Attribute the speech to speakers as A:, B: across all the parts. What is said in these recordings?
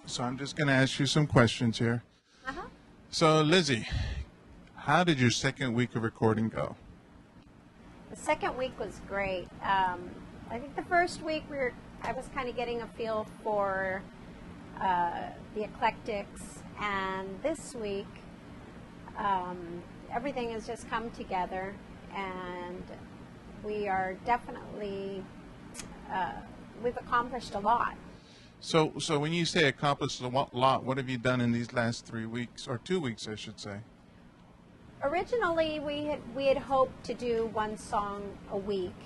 A: So I'm just going to ask you some questions here.
B: Uh-huh.
A: So Lizzie, how did your second week of recording go?
B: The second week was great. I think the first week I was kind of getting a feel for the Iklectix, and this week everything has just come together, and we are definitely we've accomplished a lot.
A: So when you say accomplished a lot, what have you done in these last 3 weeks, or 2 weeks, I should say?
B: Originally, we had hoped to do one song a week,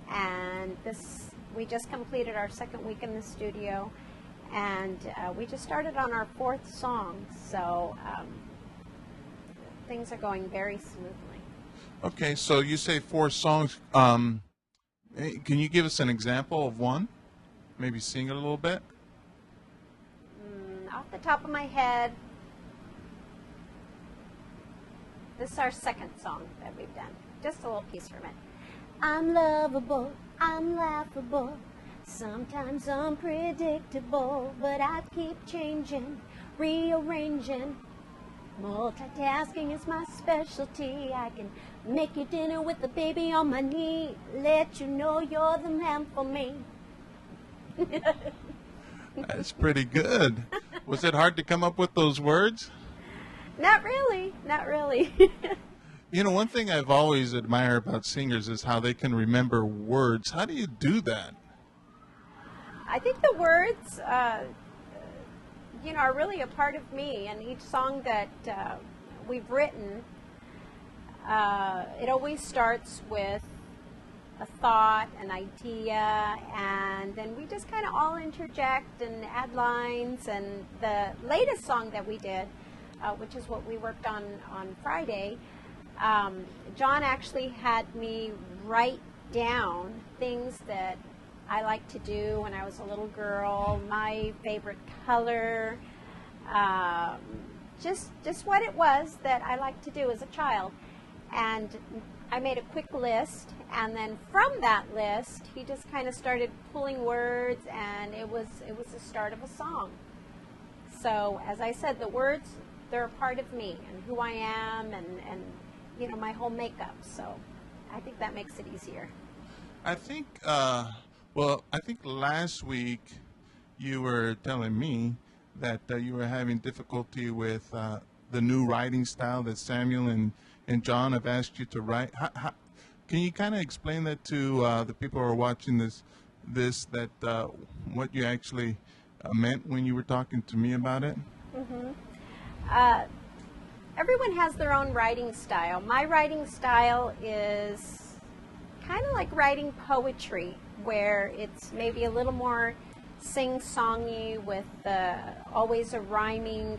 B: and we just completed our second week in the studio, and we just started on our fourth song, so things are going very smoothly.
A: Okay, so you say 4 songs. Can you give us an example of one? Maybe sing it a little bit?
B: Off the top of my head, this is our second song that we've done. Just a little piece from it. I'm lovable, I'm laughable, sometimes unpredictable, but I keep changing, rearranging. Multitasking is my specialty. I can make you dinner with the baby on my knee, let you know you're the man for me.
A: That's pretty good. Was it hard to come up with those words?
B: Not really, not really.
A: You know, one thing I've always admired about singers is how they can remember words. How do you do that?
B: I think the words, are really a part of me, and each song that we've written, it always starts with a thought, an idea, and then we just kind of all interject and add lines. And the latest song that we did, which is what we worked on Friday, John actually had me write down things that I liked to do when I was a little girl, my favorite color, just what it was that I liked to do as a child. And I made a quick list, and then from that list, he just kind of started pulling words, and it was the start of a song. So, as I said, the words, they're a part of me and who I am, and my whole makeup. So I think that makes it easier.
A: I think, I think last week you were telling me that you were having difficulty with the new writing style that Samuel and John have asked you to write. Can you kind of explain that to the people who are watching what you actually meant when you were talking to me about it?
B: Mm-hmm. Everyone has their own writing style. My writing style is kind of like writing poetry, where it's maybe a little more sing-songy with always a rhyming,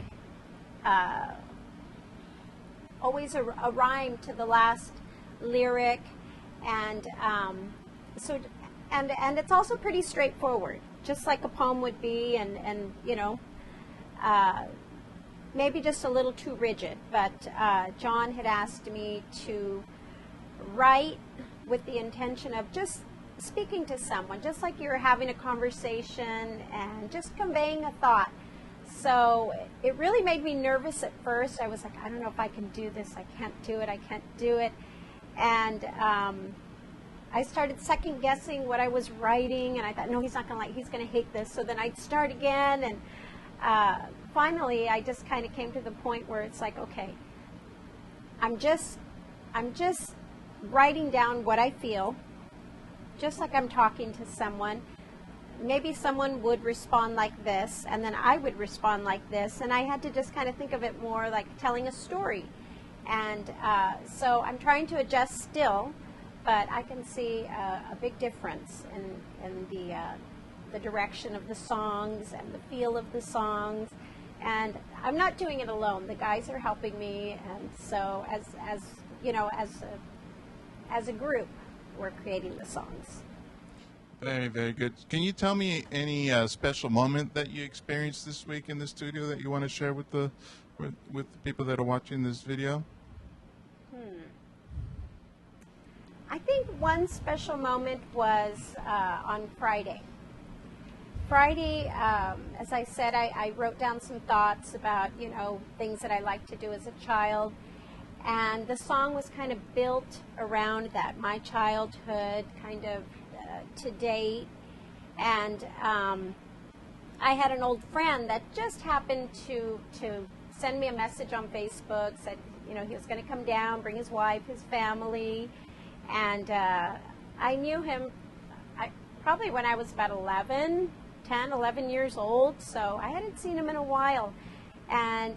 B: always a rhyme to the last lyric, and and it's also pretty straightforward, just like a poem would be, and maybe just a little too rigid. But John had asked me to write with the intention of just speaking to someone, just like you're having a conversation and just conveying a thought. So it really made me nervous at first. I was like, I don't know if I can do this. I can't do it. And I started second guessing what I was writing, and I thought, no, he's not going to he's going to hate this. So then I'd start again, and finally I just kind of came to the point where it's like, okay, I'm just writing down what I feel, just like I'm talking to someone. Maybe someone would respond like this, and then I would respond like this, and I had to just kind of think of it more like telling a story. And so I'm trying to adjust still, but I can see a big difference in the direction of the songs and the feel of the songs. And I'm not doing it alone. The guys are helping me, and so as a group, we're creating the songs.
A: Very, very good. Can you tell me any special moment that you experienced this week in the studio that you want to share with the people that are watching this video?
B: I think one special moment was on Friday. Friday, as I said, I wrote down some thoughts about, things that I liked to do as a child. And the song was kind of built around that, my childhood, kind of to date. And I had an old friend that just happened to send me a message on Facebook, said, he was going to come down, bring his wife, his family. And I knew him probably when I was about 11 years old, so I hadn't seen him in a while. And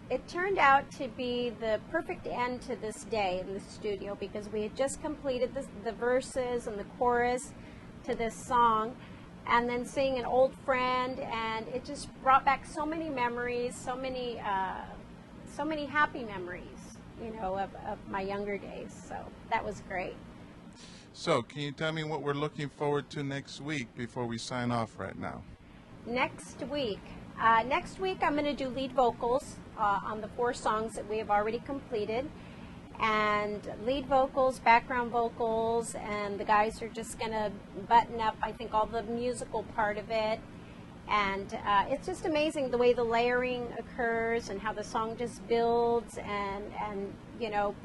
B: it turned out to be the perfect end to this day in the studio, because we had just completed the verses and the chorus to this song, and then seeing an old friend, and it just brought back so many memories, so many happy memories, of my younger days. So that was great.
A: So, can you tell me what we're looking forward to next week before we sign off right now?
B: Next week I'm going to do lead vocals on the 4 songs that we have already completed. And lead vocals, background vocals, and the guys are just going to button up, I think, all the musical part of it. And it's just amazing the way the layering occurs and how the song just builds, and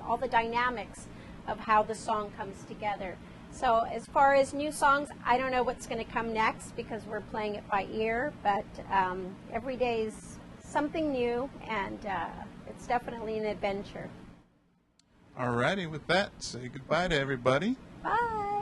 B: all the dynamics of how the song comes together. So as far as new songs, I don't know what's going to come next because we're playing it by ear, but every day is something new, and it's definitely an adventure.
A: Alrighty, with that, say goodbye to everybody.
B: Bye.